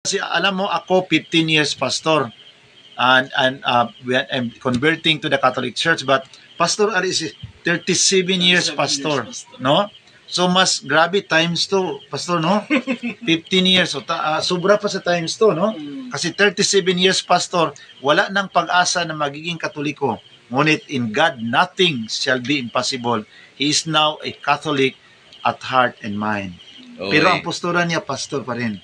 Kasi alam mo, ako 15 years pastor and when I'm converting to the Catholic Church, but Pastor Ali is 37 years pastor, no? So mas grabe times 2, pastor, no? 15 years, so sobra pa sa times 2, no? Kasi 37 years pastor, wala nang pag-asa na magiging Katoliko. Ngunit in God, nothing shall be impossible. He is now a Catholic at heart and mind. Pero ang postura niya, pastor pa rin.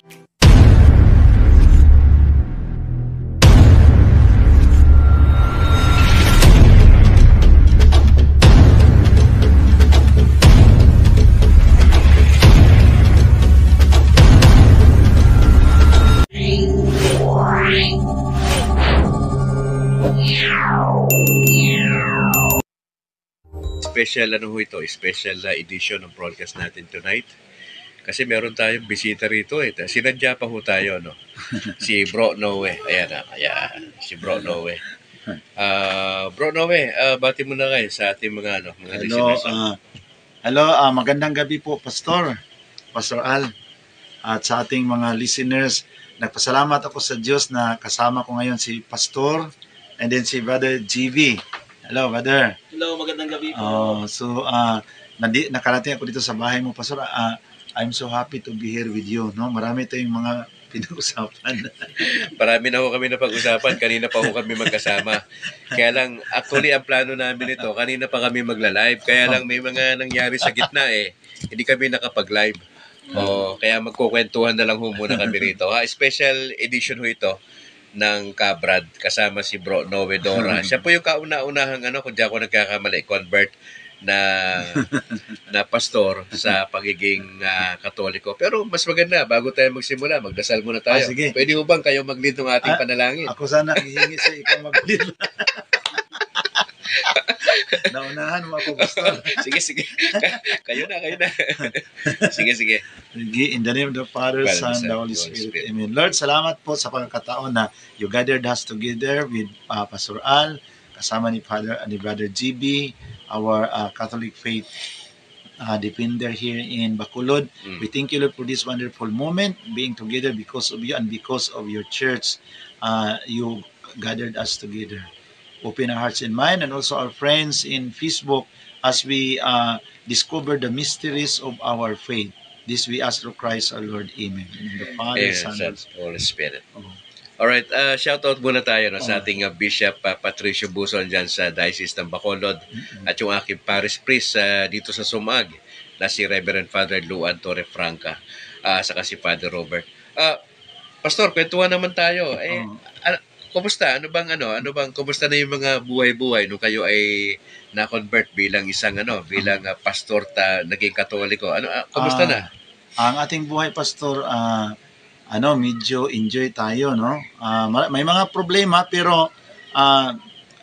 Special special edition ng broadcast natin tonight. Kasi meron tayong bisita rito eh. Sinadya pa ho tayo, no? Si Bro Noe. Ayan. Si Bro Noe. Bro Noe, bati mo na kayo sa ating mga listeners. Hello, magandang gabi po, Pastor Al. At sa ating mga listeners, nagpasalamat ako sa Diyos na kasama ko ngayon si Pastor and then si Brother GB. Hello, brother. Hello, magandang gabi po. Nakarating ako dito sa bahay mo, Pastor. I'm so happy to be here with you. No? Marami tayong mga pinag-usapan. Marami na ho kami na pag-usapan. Kanina pa ho kami magkasama. Kaya lang, actually, ang plano namin ito, kanina pa kami magla-live. Kaya lang, may mga nangyari sa gitna eh. Hindi kami nakapag-live. Kaya magkukwentuhan na lang ho muna kami rito. Special edition ho ito ng Kabrad, kasama si Bro Noe Dora. Siya po yung kauna-unahang kung di ako nagkakamali, convert na pastor sa pagiging Katoliko. Pero mas maganda, bago tayo magsimula, magdasal muna tayo. Sige. Pwede mo bang kayo mag-lead ng ating panalangin? Ako sana hihingi sa ikaw mag-lead. Naunahan mo ako, Pastor. Sige. Kayo na. Sige. In the name of the Father, Son, the Holy Spirit. Amen. Lord, salamat po sa pagkakataon na you gathered us together with Pastor Al, kasama ni Brother GB, our Catholic faith defender here in Bacolod. We thank you, Lord, for this wonderful moment, being together because of you and because of your church. You gathered us together. Open our hearts and mind, and also our friends in Facebook as we discover the mysteries of our faith. This we ask through Christ our Lord. Amen. In the Father, Son, and Holy Spirit. Alright, shoutout muna tayo sa ating Bishop Patricio Buson dyan sa Diocese ng Bacolod at yung aking parish priest dito sa Sumag na si Reverend Father Luan Torrefranca saka si Father Robert. Pastor, kwentuhan naman tayo. Kumusta? Ano bang kumusta na yung mga buhay-buhay nung kayo ay na-convert bilang isang bilang pastor naging Katoliko? Kumusta na? Ang ating buhay, Pastor, medyo enjoy tayo, no? May mga problema pero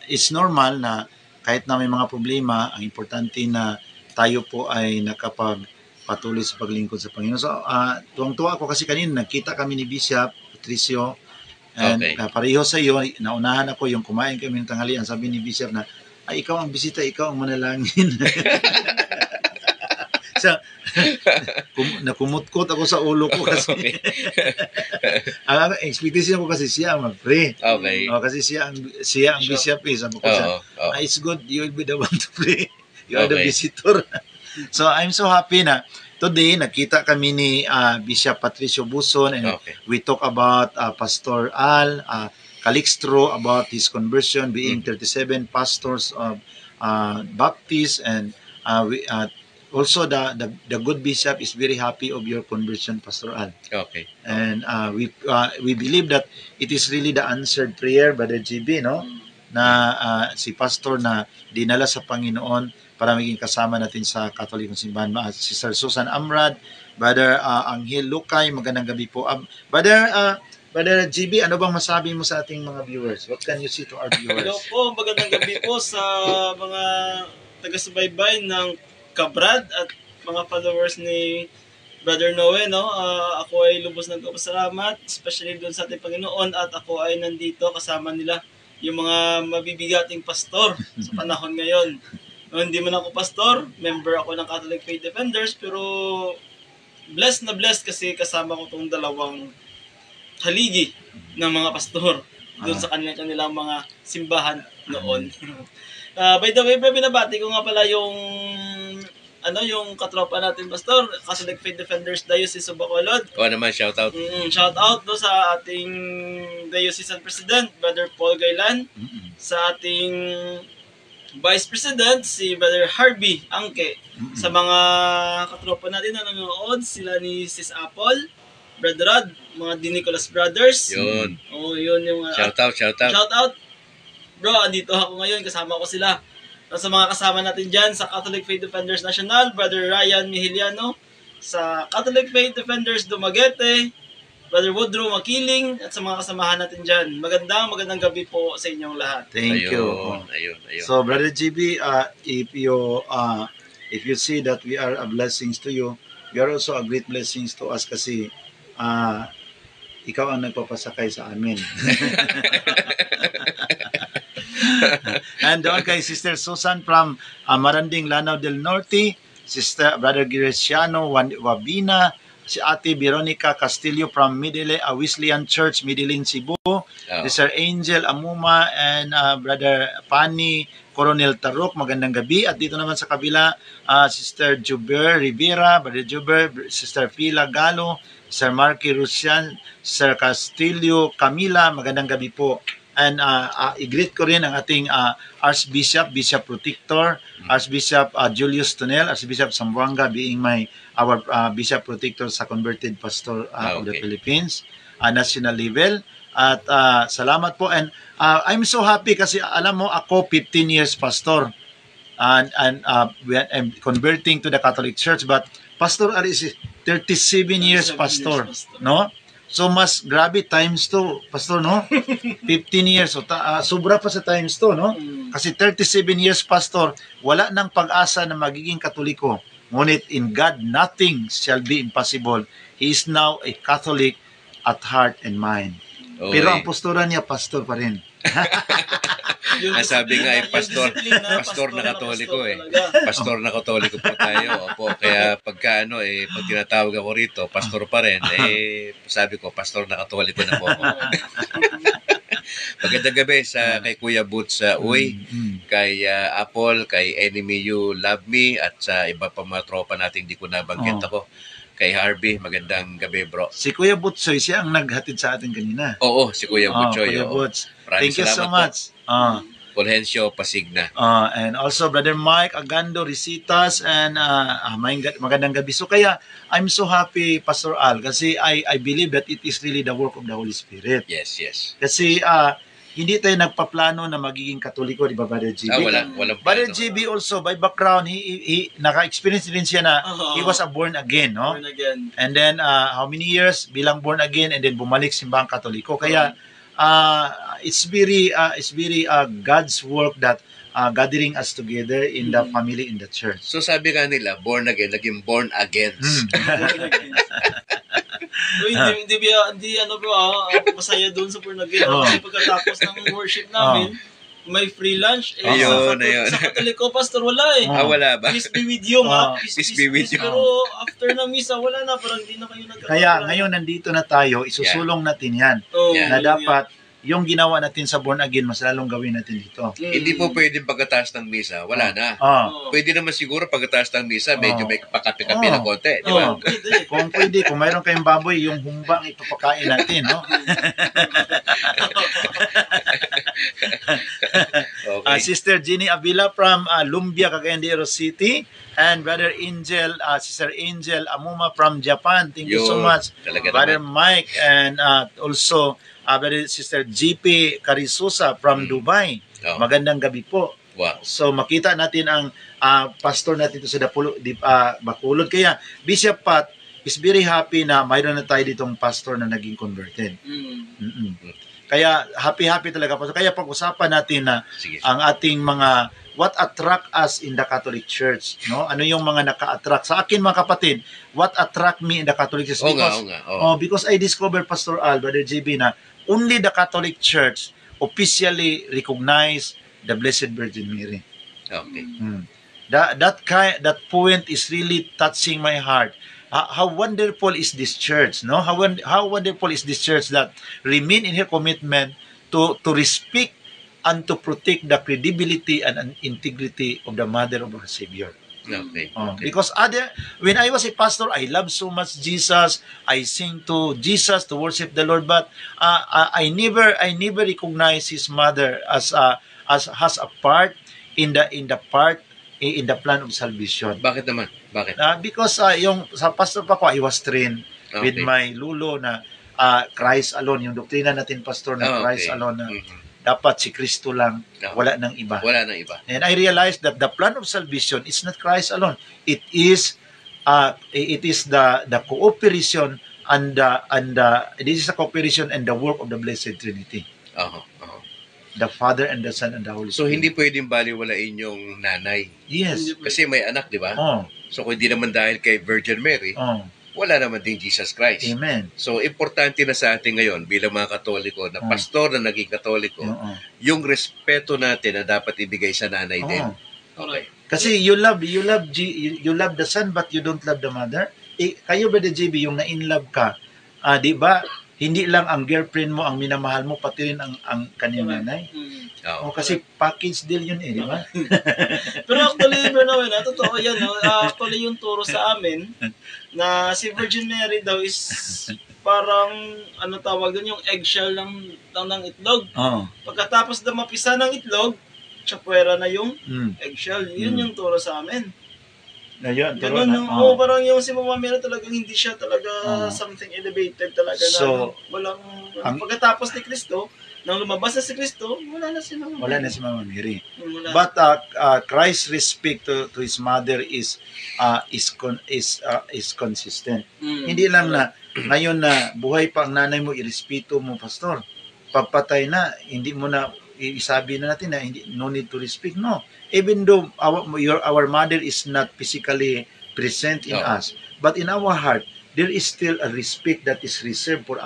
it's normal na kahit na may mga problema, ang importante na tayo po ay nakapagpatuloy sa paglingkod sa Panginoon. So, tuwang-tuwa ako kasi kanina nagkita kami ni Bishop Patricio. And pareho sa iyo, naunahan ako yung kumain kami ng tanghalian. Sabi ni Bishop na, ikaw ang bisita, ikaw ang manalangin. So, nakumutkot ako sa ulo ko kasi ang expectation ko kasi siya ang mag-pray. Okay. Kasi siya ang bishop eh. Sabi ko siya, it's good, you will be the one to pray. You are the visitor. So, I'm so happy na today, nakita kami ni Bishop Patricio Buson and we talk about Pastor Al Calixtro about his conversion, being 37 pastors of Baptist, and also the good bishop is very happy of your conversion, Pastor Al. Okay. And we believe that it is really the answered prayer, Brother GB, no? Na si Pastor na dinala sa Panginoon para maging kasama natin sa Katolikong Simbahan. Sister Susan Amrad, Brother Angel Lucay, magandang gabi po. Brother GB, ano bang masabi mo sa ating mga viewers? What can you say to our viewers? Hello po, magandang gabi po sa mga taga-subaybay ng Kabrad at mga followers ni Brother Noe, no? Ako ay lubos nagpapasalamat, especially doon sa ating Panginoon, at ako ay nandito kasama nila yung mga mabibigating pastor sa panahon ngayon. No, hindi man ako pastor, member ako ng Catholic Faith Defenders, pero blessed na blessed kasi kasama ko tong dalawang haligi ng mga pastor doon sa kanilang mga simbahan noon. By the way, binabati ko nga pala yung yung katropa natin, Pastor, Catholic Faith Defenders Diocese of Bacolod. Oo naman, shout out. Shout out do sa ating Diocesan President, Brother Paul Gailan, sa ating Vice President, si Brother Harvey Angke, sa mga katropa natin na nanonood, sila ni Sis Apple, Brother Rod, mga Di Nicolas Brothers. Yun. Yun yung shout out. Shout out. Bro, andito ako ngayon, kasama ko sila. Sa mga kasama natin dyan, sa Catholic Faith Defenders National, Brother Ryan Mihiliano, sa Catholic Faith Defenders Dumaguete, Brother Woodrow Makiling, at sa mga kasamahan natin dyan. Magandang gabi po sa inyong lahat. Thank you. Ayun. So, Brother GB, if you see that we are a blessings to you, you are also a great blessings to us kasi ikaw ang nagpapasakay sa amin. And doon kay Sister Susan from Maranding, Lanao del Norte, Sister Brother Graciano Wabina, si Ate Veronica Castillo from Midile Wesleyan Church, Midilin, Cebu, Sister Angel Amuma, and Brother Pani Coronel Tarok, magandang gabi. At dito naman sa kabila, Sister Juber Rivera, Brother Juber, Sister Fila Galo, Sir Marky Rusian, Sir Castillo Camila, magandang gabi po. And i-greet ko rin ang ating Archbishop, Bishop Protector, Archbishop Julius Tonel, Archbishop Zamboanga being our Bishop Protector sa converted pastor of the Philippines, national level. At salamat po. And I'm so happy kasi alam mo, ako 15 years pastor and I'm converting to the Catholic Church, but Pastor Ali is 37 years pastor, no? So mas grabe times 2, Pastor, no? 15 years. So sobra pa sa times 2, no? Kasi 37 years, Pastor, wala nang pag-asa na magiging Katoliko. Ngunit in God, nothing shall be impossible. He is now a Catholic at heart and mind. Okay. Pero ang postura niya, Pastor pa rin. Ang sabi nga ay pastor na Katoliko eh. Pastor na Katoliko po tayo. Opo, kaya pagka pag tinatawag ako rito, pastor pa rin, sabi ko, pastor na Katoliko na po ako. Magandang gabi kay Kuya Boots Uy, kay Apple, kay Enemy You Love Me, at sa iba pa mga tropa natin hindi ko nabanggit ako. Kay Harvey, magandang gabi, bro. Si Kuya Butsoy, siya ang naghatid sa atin kanina. Oo, si Kuya Butsoy. Kuya Buts. Thank you so much. Fulgencio Pasigna. And also Brother Mike Agando Risitas, and magandang gabi. So kaya I'm so happy, Pastor Al, kasi I believe that it is really the work of the Holy Spirit. Yes. Kasi hindi tayo nagpaplano na magiging Katoliko, di ba, Brother GB? Walang Brother GB also, by background, he naka-experience din siya na he was a born again, no? Born again. And then, how many years bilang born again, and then bumalik simbang Katoliko. Kaya, it's very God's work that gathering us together in the family, in the church. So sabi nga nila, born again, naging born against. Hindi masaya doon sa born again. Kasi pagkatapos ng worship namin, may free lunch. Sa Katoliko, Pastor, wala eh. Wala ba? Peace be with you, ma. Peace be with you. Pero after ng misa, wala na. Parang hindi na kayo nagkakaroon. Kaya ngayon nandito na tayo, isusulong natin yan. Na dapat yung ginawa natin sa born again, mas lalong gawin natin dito. Hindi po pwedeng pagkataas ng misa, wala na. Pwede naman siguro pagkataas ng misa, medyo may pakapi-kapi na konti, di ba? Kung pwede, kung mayroon kayong baboy, yung humbang ipapakain natin, no? Okay. Sister Jenny Avila from Lumbia, Cagayan de Oro City, and Brother Angel, Sister Angel Amuma from Japan. Thank you so much. Brother Mike, and also Brother Sister GP Carisusa from Dubai. Magandang gabi po. Wow. So makita natin ang pastor natin ito sa Bacolod. Kaya Bishop Pat is very happy na mayroon na tayo ditong pastor na naging converted. Kaya happy talaga po. Kaya pag-usapan natin na ang ating mga what attract us in the Catholic Church, no? Ano yung mga naka-attract sa akin, mga kapatid? What attract me in the Catholic Church? Because I discovered, Pastor Al, Brother JB, na only the Catholic Church officially recognize the Blessed Virgin Mary. Okay. That point is really touching my heart. how wonderful is this church, no? How wonderful is this church that remain in her commitment to respect and to protect the credibility and integrity of the mother of our Savior. Okay. Because when I was a pastor, I love so much Jesus. I sing to Jesus to worship the Lord, but I never recognize his mother as a part in the plan of salvation. Bakit naman? Bakit? Because yung sa pastor pa ko, I was trained with my lulo na Christ alone, yung doktrina natin pastor na Christ alone na dapat si Kristo lang, wala nang iba. Wala nang iba. And I realized that the plan of salvation is not Christ alone. It is the cooperation and this is a cooperation and the work of the Blessed Trinity. The Father and the Son and the Holy Spirit. So hindi pwedeng baliwalain yung nanay. Yes. Kasi may anak, di ba? So kung hindi naman dahil kay Virgin Mary, wala naman din Jesus Christ. Amen. So importante na sa atin ngayon bilang mga Katoliko na pastor na naging Katoliko, yung respeto natin na dapat ibigay sa nanay din. Okay. Kasi you love the son but you don't love the mother. Kayo ba JB yung na-in-love ka? Di ba? Hindi lang ang girlfriend mo ang minamahal mo, pati rin ang kanyang nanay. Kasi package deal yun di ba? Pero actually, totoo yan. Actually, yung turo sa amin, na si Virgin Mary daw is parang, tawag doon, yung eggshell ng itlog. Pagkatapos na mapisa ng itlog, tsapwera na yung eggshell. Yun yung turo sa amin. Ganun, parang yung si Mama Mary talagang hindi siya talaga something elevated talaga so, na walang pagkatapos ni Kristo, nang lumabas na si Kristo, wala na si Mama Mary. Wala na si Mama Mary. But Christ's respect to his mother is consistent. Hindi lang na ngayon na buhay pa ang nanay mo, irespeto mo, pastor. Pagpatay na, hindi mo na isabi na natin na no need to respect. No. Even though our mother is not physically present in us, but in our heart, there is still a respect that is reserved for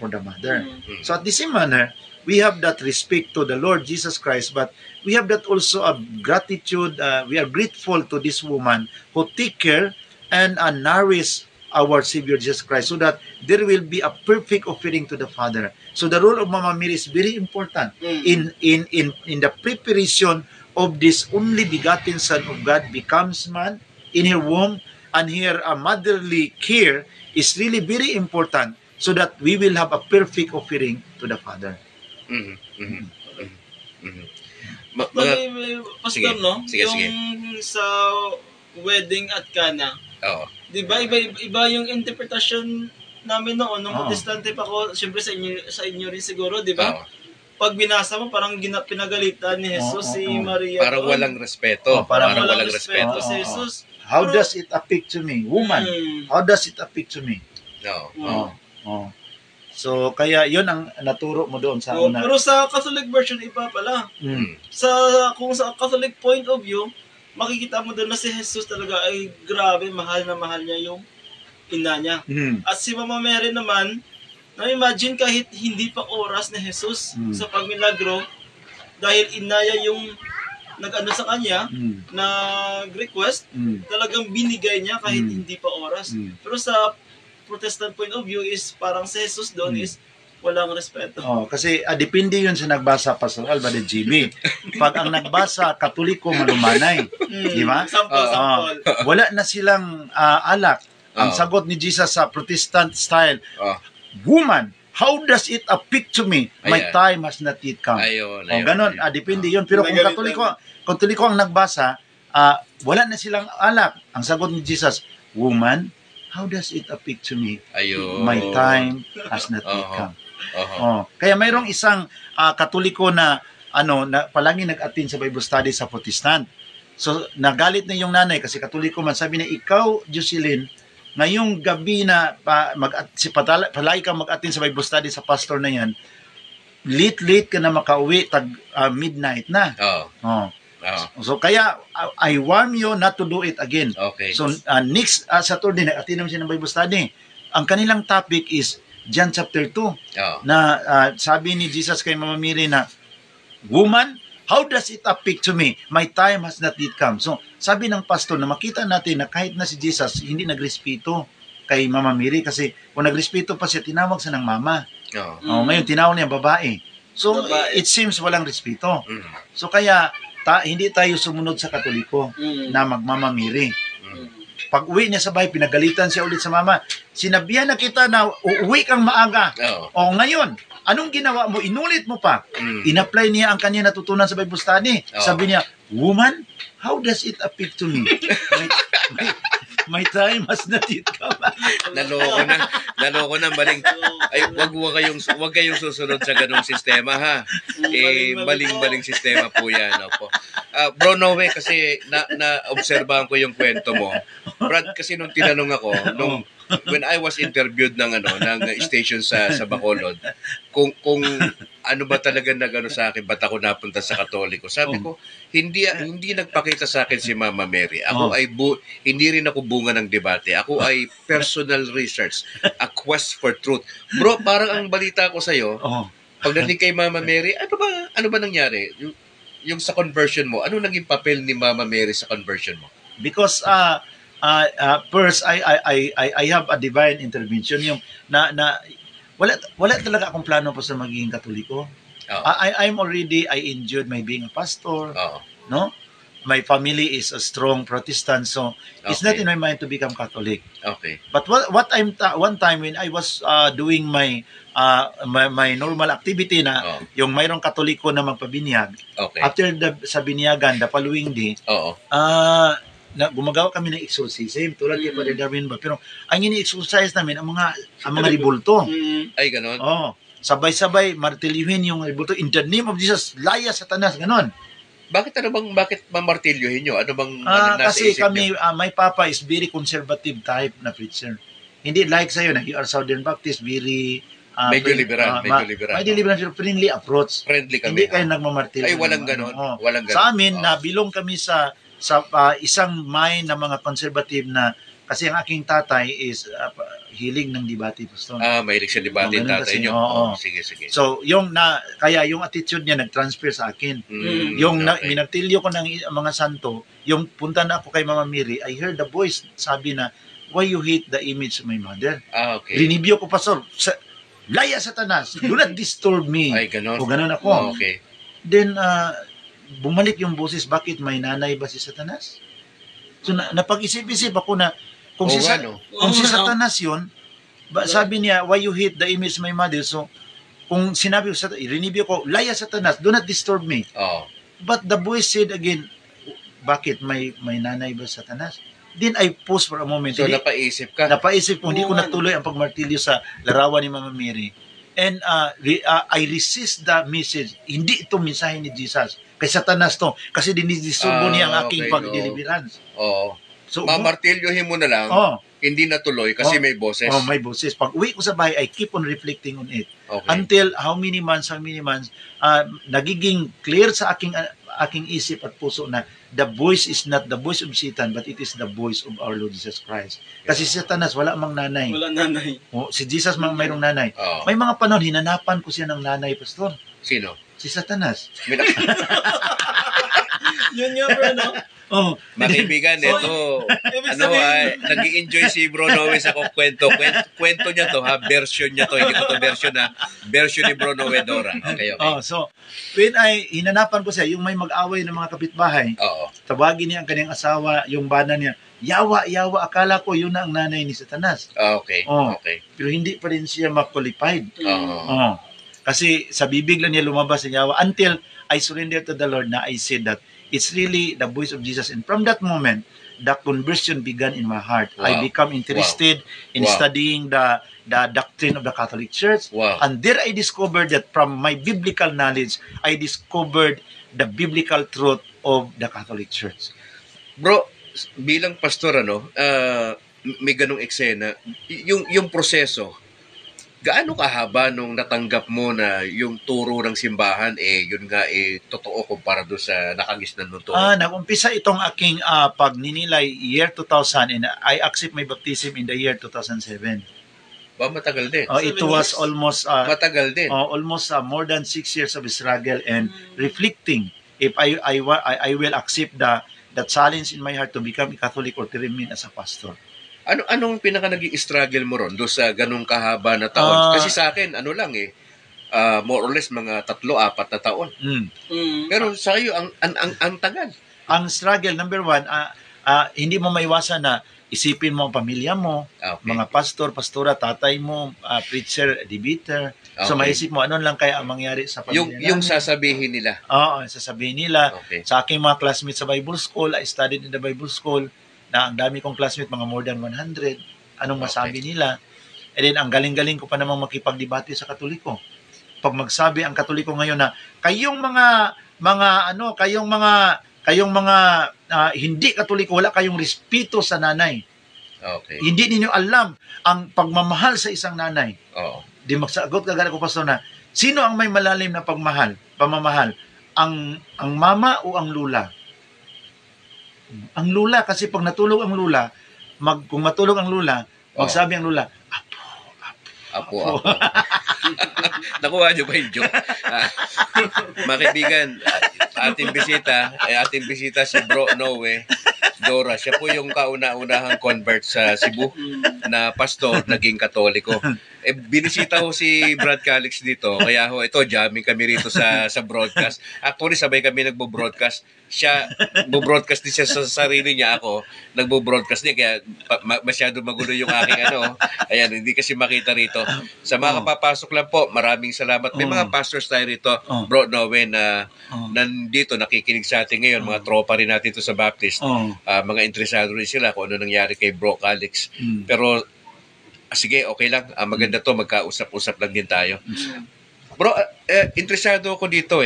the mother. So at the same manner, we have that respect to the Lord Jesus Christ, but we have that also of gratitude. We are grateful to this woman who take care and nourish our Savior Jesus Christ, so that there will be a perfect offering to the Father. So the role of Mama Mary is very important in the preparation of this only begotten Son of God becomes man in her womb, and her motherly care is really very important, so that we will have a perfect offering to the Father. Pastor, no? Yung sa wedding at Cana. Di ba iba yung interpretasyon namin noon nung Protestante pa ko, syempre sa inyo rin siguro, di ba? Pag binasa mo, parang pinagalitan ni Jesus si Maria. Parang walang respeto. Parang walang respeto si Jesus. How does it affect to me? Woman, how does it affect to me? So, kaya yun ang naturo mo doon sa una. Pero sa Catholic version, iba pala. Kung sa Catholic point of view, makikita mo doon na si Jesus talaga ay grabe, mahal na mahal niya yung ina niya. At si Mama Mary naman, na-imagine kahit hindi pa oras ni Jesus sa pagmilagro, dahil inaya yung nag-ano sa kanya, nag-request, talagang binigay niya kahit hindi pa oras. Pero sa Protestant point of view is parang si Jesus doon is walang respeto. Kasi depende yun sa nagbasa, Pastor Alba de GB. Pag ang nagbasa, Katoliko, malumanay. Di ba? Sample. Wala na silang alak. Ang sagot ni Jesus sa Protestant style, woman, how does it affect to me? My time has not yet come. Ganon, depende yun. Pero kung Katoliko ang nagbasa, wala na silang alak. Ang sagot ni Jesus, woman, how does it affect to me? My time has not yet come. Kaya mayroong isang Katoliko na palagi nag-attend sa Bible study sa Protestant. So nagalit na yung nanay kasi Katoliko man, sabi niya, ikaw, Jocelyn, ngayong gabi na palagi kang mag-attend sa Bible study sa pastor na yan, late ka na makauwi, midnight na. So kaya I warn you not to do it again. So next Saturday nag-attend naman siya ng Bible study. Ang kanilang topic is John chapter 2 na sabi ni Jesus kay Mama Mary na, woman, how does it affect to me? My time has not yet come. So, sabi ng pastor na makita natin na kahit na si Jesus, hindi nagrespeto kay Mama Mary kasi kung nagrespeto pa siya, tinawag siya ng mama. Ngayon, tinawag niya babae. So, it seems walang respeto. So, kaya, hindi tayo sumunod sa Katoliko na magmama Mary. Pag uwi niya sa bahay, pinagalitan siya ulit sa mama. Sinabihan na kita na uuwi kang maaga. O ngayon, anong ginawa mo? Inulit mo pa. In-apply niya ang kanya natutunan sa Bible study. Sabi niya, woman, how does it affect to me? My time has not yet come. Naloko na, maling. Ay, wag kayong susunod sa ganung sistema, ha. Maling sistema po 'yan, opo. Bro Noe, kasi na-obserbahan ko yung kwento mo. Brad, kasi nung tinanong ako, when I was interviewed ng station sa Bacolod, kung ano ba talaga sa akin, ba't ako napunta sa Katoliko? Sabi ko, hindi nagpakita sa akin si Mama Mary. Ako ay hindi rin ako bunga ng debate. Ako ay personal research, a quest for truth. Bro, parang ang balita ko sa iyo, pagdating kay Mama Mary, ano ba nangyari? Yung sa conversion mo, ano naging papel ni Mama Mary sa conversion mo? Because first I have a divine intervention yung wala talaga akong plano pa sa magiging Katoliko. I enjoyed my being a pastor. No? My family is a strong Protestant, so it's not in my mind to become Catholic. Okay. But one time when I was doing my normal activity na yung mayroong Katoliko na magpabinyag. Okay. After sa binyagan, the following day, gumagawa kami ng exorcism tulad kay Father Darwin ba, pero ang ini-exercise namin ang mga ribulto. Ay ganon. Sabay-sabay martilyuhin yung ribulto in the name of Jesus, laya Satanas, ganon. Bakit mamartilyohin nyo? Ano bang nasa kasi isip kami my papa is very conservative type na preacher. Hindi like sa'yo na you are Southern Baptist, very medyo liberal. Medyo liberal, friendly approach. Friendly kami. Hindi kayo nagmamartilyo. Ay, walang ganon. Walang ganon. Sa amin, nabilong kami sa isang mind na mga conservative na, kasi ang aking tatay is hilig ng debate, Pastor. Mahilig siya debate yung tatay niyo. Sige. So, kaya yung attitude niya nag-transfer sa akin. Minartilyo ko ng mga santo, yung punta na ako kay Mama Mary, I heard the voice, sabi na, why you hate the image of my mother? Okay. Rinibyo ko, Pastor, laya Satanas, do not disturb me. Ay, ganon. O ganon ako. Okay. Then, bumalik yung boses, bakit may nanay ba si Satanas? So, napag-isip-isip ako na, kung si Satanas yun, sabi niya, why you hate the image of my mother? So, kung sinabi ko, rinibyo ko, laya Satanas, do not disturb me. But the voice said again, bakit may nanay ba Satanas? Then I pause for a moment. So, napaisip ka? Napaisip ko, hindi ko natuloy ang pagmartilyo sa larawan ni Mama Mary. And I resist the message. Hindi ito mensahe ni Jesus. Kay Satanas to. Kasi dinidisturbo niya ang aking pag-deliverance. So, mamartilyohin mo na lang, hindi natuloy kasi may boses. May boses. Pag uwi ko sa bahay, I keep on reflecting on it. Okay. Until how many months, nagiging clear sa aking isip at puso na the voice is not the voice of Satan, but it is the voice of our Lord Jesus Christ. Kasi si Satanas, wala mang nanay. Wala nanay. Si Jesus mayroong nanay. May mga panahon, hinanapan ko siya ng nanay, Pastor. Sino? Si Satanas. Yun nga, bro, no? Makibigan, ito. Nag-i-enjoy si Bro Noe sa kwento. Kwento niya to, ha? Version niya to. Hindi ko to version, ha? Version ni Bro Noe Dora. Okay. So, when hinanapan ko siya, yung may mag-away ng mga kapitbahay, tawagin niya ang kanyang asawa, yung bana niya, yawa, akala ko yun na ang nanay ni Satanas. Okay. Pero hindi pa rin siya ma-qualified. Kasi sa bibig lang niya lumabas ang yawa until I surrender to the Lord na I said that it's really the voice of Jesus. And from that moment, the conversion began in my heart. I become interested in studying the doctrine of the Catholic Church. And there I discovered that from my biblical knowledge, I discovered the biblical truth of the Catholic Church. Bro, bilang pastor, may ganong eksena. Yung proseso, gaano kahaba nung natanggap mo na yung turo ng simbahan, yun nga, totoo kumpara doon sa nakagisnan ng turo? Nag-umpisa itong aking pagninilay year 2000 and I accept my baptism in the year 2007. Matagal din. It was almost matagal din. Almost more than 6 years of struggle and reflecting if I will accept the challenge in my heart to become a Catholic or to remain as a pastor. Anong pinaka naging struggle mo ron do sa ganung kahaba na taon? Kasi sa akin, ano lang more or less mga 3-4 na taon. Pero sa iyo, ang tagal. Ang struggle, number 1, hindi mo maiwasan na isipin mo ang pamilya mo, mga pastor, pastora, tatay mo, preacher, debater. So maisip mo, ano lang kaya ang mangyari sa pamilya namin? Yung sasabihin nila. Oo, sasabihin nila. Sa aking mga classmates sa Bible School, I studied in the Bible School, na ang dami kong classmates, mga more than 100. Anong masabi nila? And then, ang galing-galing ko pa namang makipagdebate sa Katoliko. Pag magsabi ang Katoliko ngayon na, kayong mga hindi Katoliko, wala kayong respeto sa nanay. Hindi ninyo alam ang pagmamahal sa isang nanay. Di magsagot kagad ako, pastor, na sino ang may malalim na pamamahal? Ang mama o ang lula? Ang lula, kasi pag natulog ang lula, kung matulog ang lula, magsabi ang lula, Apo. Nakuha niyo ba yung joke? Mga kaibigan, ating bisita si Bro Noe Dora. Siya po yung kauna-unahang convert sa Cebu na pastor, naging Katoliko. Binisita ko si Brad Calix dito. Kaya ito, jamming kami rito sa broadcast. Actually, sabay kami nagbo-broadcast. Siya, bo-broadcast din siya sa sarili niya. Ako, nagbo-broadcast din. Kaya masyado magulo yung aking Ayan, hindi kasi makita rito. Sa mga kapapasok lang po, maraming salamat. May mga pastors tayo rito, Bro Noe, na nandito, nakikinig sa atin ngayon. Mga tropa rin natin ito sa Baptist. Mga interesado rin sila kung ano nangyari kay Bro Calix. Pero, sige, okay lang. Maganda to, magkausap-usap lang din tayo. Bro, interesado ako dito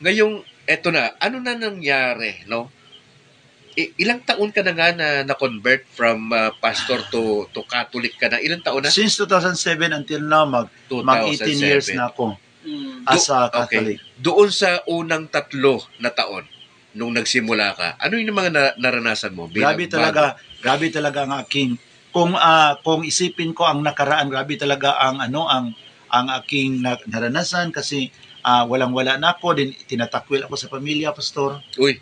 Ngayong, eto na, ano na nangyari, no? Ilang taon ka na nga na convert from pastor to Catholic ka na? Ilang taon na? Since 2007 until now, mag 18 years na ako as a Catholic. Doon sa unang 3 na taon, nung nagsimula ka, ano yung mga naranasan mo? Grabe talaga ang aking, kung isipin ko ang nakaraan, grabe talaga ang aking naranasan, kasi walang-wala na ako, din tinatakwil ako sa pamilya, pastor. Uy.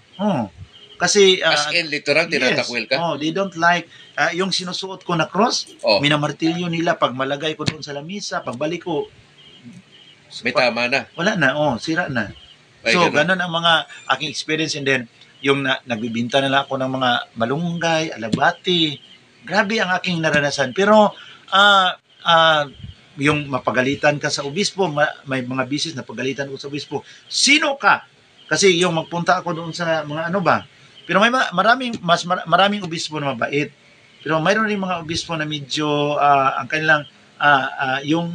Kasi as in literal tinatakwil ka? They don't like yung sinusuot ko na cross. Minamartilyo nila pag malagay ko doon sa lamisa, pagbalik ko may tama na. Wala na, sira na. So ganun ang mga aking experience. And then yung nagbibinta nila ako ng mga malunggay, alabati. Grabe ang aking naranasan. Pero yung mapagalitan ka sa obispo, may mga bisis na pagalitan ko sa obispo. Sino ka? Kasi yung magpunta ako doon sa mga pero may maraming obispo na mabait. Pero mayroon rin mga obispo na medyo ang kanilang yung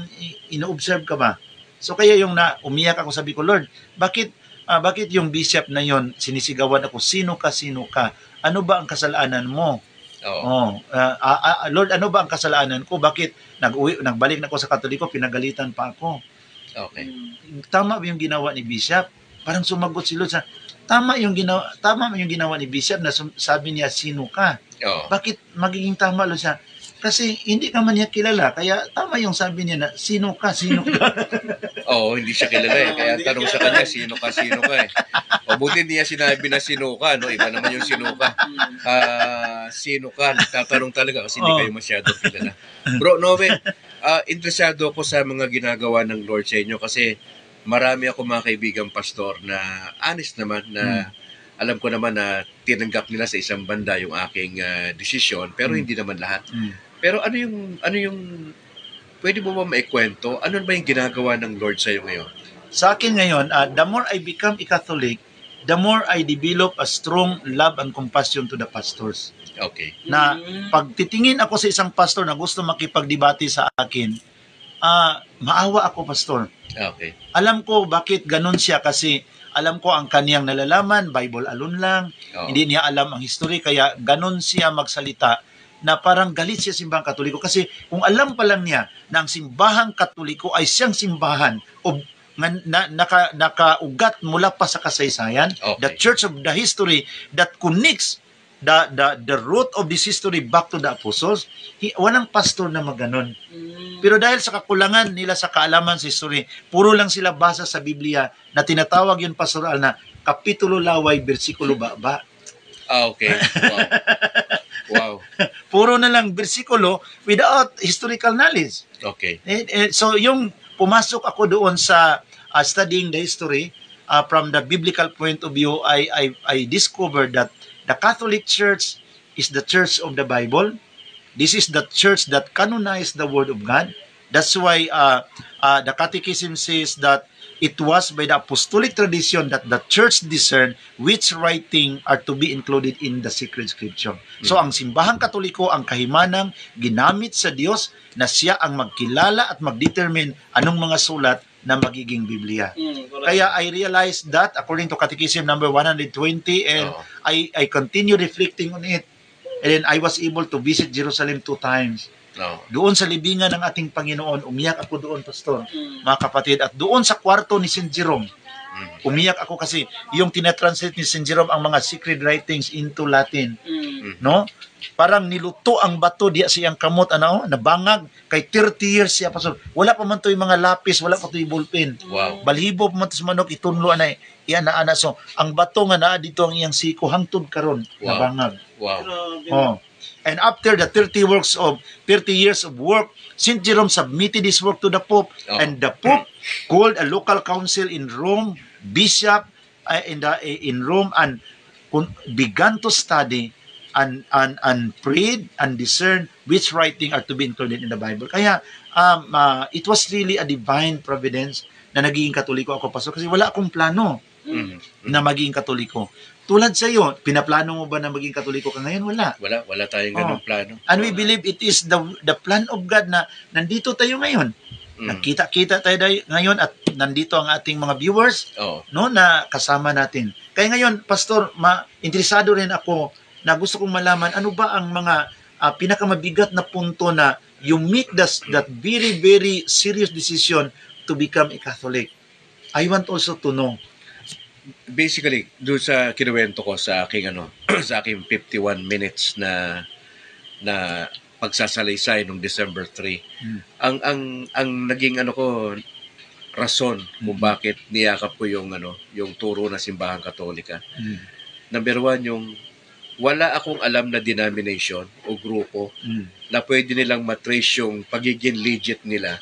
ino-observe ka ba? So kaya yung umiyak ako, sabi ko, Lord, bakit yung bishop na yon sinisigawan ako, sino ka? Ano ba ang kasalanan mo? Lord, ano ba ang kasalanan ko? Bakit nagbalik na ako sa Katoliko, pinagalitan pa ako? Tama ba yung ginawa ni bishop? Parang sumagot si Lord sa, tama yung ginawa ni bishop na sabi niya, sino ka? Bakit magiging tama, Lord, siya? Kasi hindi ka man niya kilala, kaya tama yung sabi niya na, sino ka? Hindi siya kilala kaya tanong sa kanya, sino ka buti niya sinabi na sino ka, no? Iba naman yung sino ka. Sino ka? Nagtatanong talaga kasi hindi kayo masyado kilala. Bro Noe, interesado ako sa mga ginagawa ng Lord sa inyo, kasi marami ako mga kaibigang pastor na honest naman, na alam ko naman na tinanggap nila sa isang banda yung aking desisyon, pero hindi naman lahat. Pero ano yung pwede mo ba maikwento? Ano ba yung ginagawa ng Lord sa iyo ngayon? Sa akin ngayon, the more I become a Catholic, the more I develop a strong love and compassion to the pastors. Na pag titingin ako sa isang pastor na gusto makipagdebate sa akin, maawa ako, pastor. Alam ko bakit ganun siya, kasi alam ko ang kaniyang nalalaman, Bible alone lang. Hindi niya alam ang history, kaya ganun siya magsalita na parang galit siya simbahang Katoliko. Kasi kung alam pa lang niya na ang simbahang Katoliko ay siyang simbahan o nakaugat mula pa sa kasaysayan, the church of the history that connects the root of this history back to the apostles, walang pastor na maganon. Pero dahil sa kakulangan nila sa kaalaman sa history, puro lang sila basa sa Biblia na tinatawag yun pastoral na kapitulo laway, bersikulo baba. Okay. Wow. Wow. Puro na lang bersikulo without historical knowledge. Okay. So yung pumasok ako doon sa studying the history from the biblical point of view, I discovered that the Catholic Church is the church of the Bible. This is the church that canonized the Word of God. That's why the Catechism says that it was by the apostolic tradition that the church discerned which writing are to be included in the sacred scripture. So ang simbahang katoliko ang kahimanang ginamit sa Diyos na siya ang magkilala at magdetermine anong mga sulat na magiging Biblia. Kaya I realized that according to Catechism number 120, and I continue reflecting on it. And then I was able to visit Jerusalem 2 times. Doon sa libingan ng ating Panginoon, umiyak ako doon, Pastor, mga kapatid. At doon sa kwarto ni St. Jerome, umiyak ako kasi yung tinatranslate ni St. Jerome ang mga secret writings into Latin. No? Parang niluto ang bato diya siyang kamot, nabangag. Kay 30 years siya, Pastor. Wala pa man to yung mga lapis, wala pa to yung ballpen. Wow. Balhibo pa man to sa manok, itunlo na iyan na. So, ang bato nga na dito ang iyang siko, hangtod karon nabangag. Wow. Oh. And after the 30 years of work, St. Jerome submitted his work to the Pope, and the Pope called a local council in Rome, bishop in Rome, and began to study and prayed and discerned which writing are to be included in the Bible. Kaya it was really a divine providence na naging Katoliko ako, Pastor, kasi wala akong plano na maging Katoliko. Tulad sa iyo, pinaplano mo ba na maging Katoliko ka ngayon? Wala. Wala tayong ganung plano. And we believe it is the plan of God na nandito tayo ngayon. Nagkita-kita tayo ngayon at nandito ang ating mga viewers no, na kasama natin. Kaya ngayon, Pastor, interesado rin ako na gusto kong malaman ano ba ang mga pinakamabigat na punto na you make that very, very serious decision to become a Catholic. I want also to know. Basically, doon sa kinuwento ko sa aking sa aking 51 minutes na pagsasalaysay nung December 3. Ang naging ko rason kung bakit niyakap ko yung turo ng simbahang Katolika. Number 1, yung wala akong alam na denomination o grupo na pwede nilang matrace yung pagiging legit nila,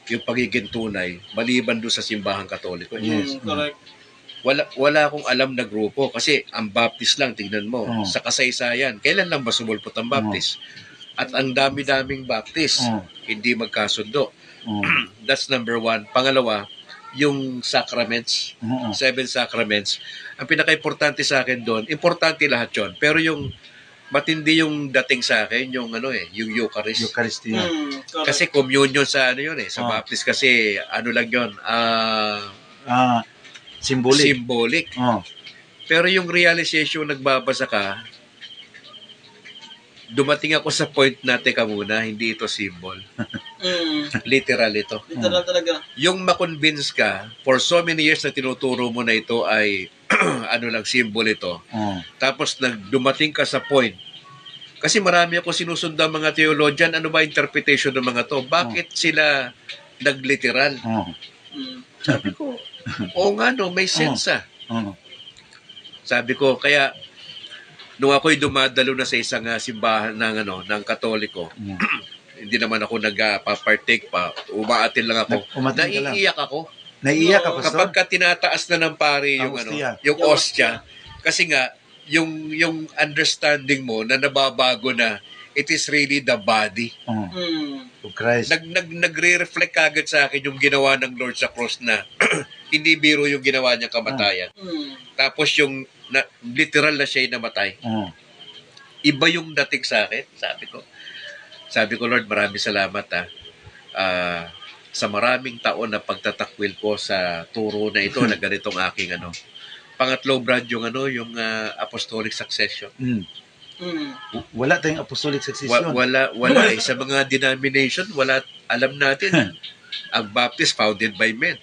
yung pagiging tunay, maliban doon sa simbahang Katoliko. Yes. Correct. Wala akong alam na grupo kasi ang Baptist lang, tignan mo, sa kasaysayan, kailan lang ba sumulpot ang Baptist? At ang dami-daming Baptist, hindi magkasundo. That's number 1. Pangalawa, yung sacraments, 7 sacraments. Ang pinaka-importante sa akin doon, importante lahat yon, pero yung matindi yung dating sa akin, yung yung Eucharist. Eucharistia. Kasi communion sa sa Baptist kasi lang yon, symbolic. Pero yung realization, nagbabasa ka, dumating ako sa point na, teka muna, hindi ito symbol. Literal ito. Literal talaga. Yung makonvince ka, for so many years na tinuturo mo na ito ay, symbol ito. Tapos dumating ka sa point, kasi marami ako sinusundang mga theologian, ano ba interpretation ng mga to? Bakit sila nagliteral? Sabi ko, oo nga may sense Sabi ko, kaya nung ako'y dumadalo na sa isang simbahan ng Katoliko, hindi naman ako nagpa-partake pa, umaatin lang ako. Naiiyak ako. Naiiyak ka, Pastor? Kapag ka tinataas na ng pari yung ostia, kasi nga yung understanding mo na nababago na it is really the body of Christ. Nagre-reflect agad sa akin yung ginawa ng Lord sa cross na hindi biro yung ginawa niyang kamatayan. Tapos yung literal na siya namatay. Iba yung dating sa akin, sabi ko, Lord, maraming salamat sa maraming taon na pagtatakwil ko sa turo na ito na ganitong aking Pangatlo, Brad, yung apostolic succession. Wala tayong apostolic succession. Wala sa mga denomination, wala, alam natin. Ang Baptist founded by men.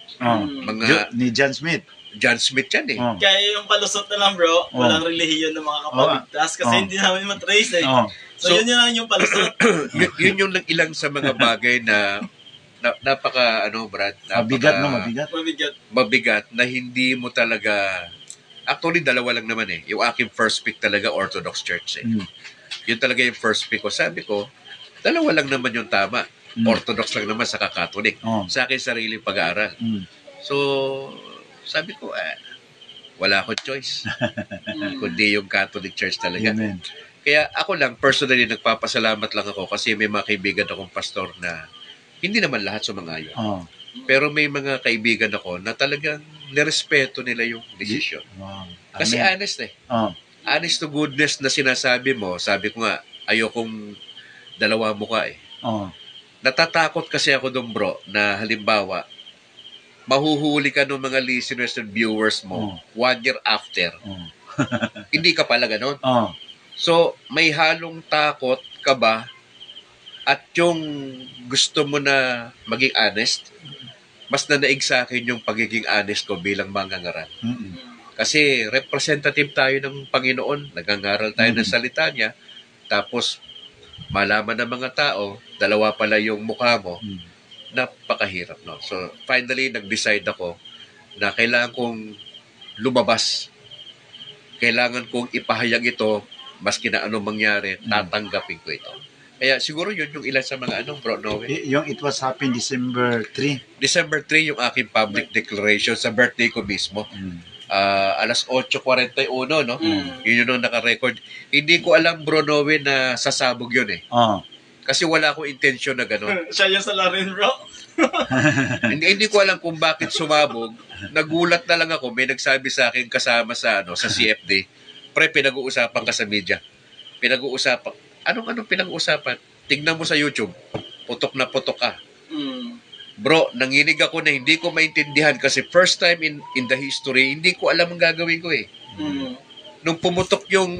Ni John Smith. John Smith yan Kaya yung palusot na lang, bro, walang relihiyon ng mga kapabigtas kasi hindi namin matrace So yun lang yung palusot. Yun yung ilang sa mga bagay na napaka Brad, mabigat na hindi mo talaga Actually, dalawa lang naman eh. Yung aking first pick talaga, Orthodox Church eh. Yun talaga yung first pick ko. Sabi ko, dalawa lang naman yung tama. Orthodox lang naman, saka Catholic. Sa akin, sariling pag-aaral. So, sabi ko, wala akong choice. Kundi yung Catholic Church talaga. Amen. Kaya ako lang, personally, nagpapasalamat lang ako kasi may mga kaibigan akong pastor na hindi naman lahat sumang-ayon. Pero may mga kaibigan ako na talagang nirespeto nila yung decision. Kasi honest eh. Honest to goodness na sinasabi mo, sabi ko nga, ayokong dalawa mukha eh. Natatakot kasi ako doon bro, na halimbawa, mahuhuli ka ng mga listeners and viewers mo 1 year after. Hindi ka pala ganun. So, may halong takot ka ba at yung gusto mo na maging honest, mas nanaig sa akin yung pagiging honest ko bilang mangangaral. Kasi representative tayo ng Panginoon, nagangaral tayo ng salita niya, tapos malaman ng mga tao, dalawa pala yung mukha mo, napakahirap. No? So, finally, nag-decide ako na kailangan kong lumabas. Kailangan kong ipahayag ito, maski na anong mangyari, tatanggapin ko ito. Kaya siguro yun yung ilan sa mga bro, Noe. Yung it was happened December 3. December 3 yung aking public declaration sa birthday ko mismo. Alas 8:41, no? Yun yung naka-record. Hindi ko alam, bro, Noe, na sasabog yun eh. Kasi wala akong intensyon na gano'n. Siya yung salarin, bro. hindi ko alam kung bakit sumabog. Nagulat na lang ako. May nagsabi sa akin kasama sa CFD. Pre, pinag-uusapan ka sa media. Pinag-uusapan. Anong pinag-uusapan? Tignan mo sa YouTube. Putok na putok ka. Bro, nanginig ako na hindi ko maintindihan kasi first time in the history, hindi ko alam ang gagawin ko eh. Nung pumutok yung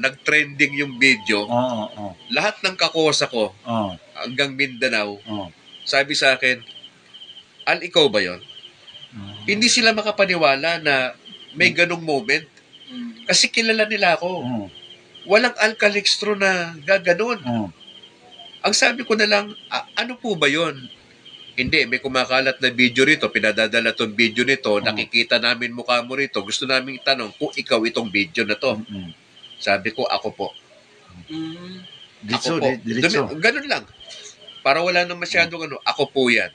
nag-trending yung video, lahat ng kakosa ko, hanggang Mindanao, sabi sa akin, Al, ikaw ba yon? Hindi sila makapaniwala na may ganong moment. Kasi kilala nila ako. Walang Alcalixtro na gaganon. Ang sabi ko na lang, ano po ba yon? Hindi, may kumakalat na video rito, pinadadala tong video nito, nakikita namin mukha mo rito, gusto namin itanong kung ikaw itong video na to. Sabi ko, ako po. Ako po. Ganun lang. Para wala nang masyadong ako po yan.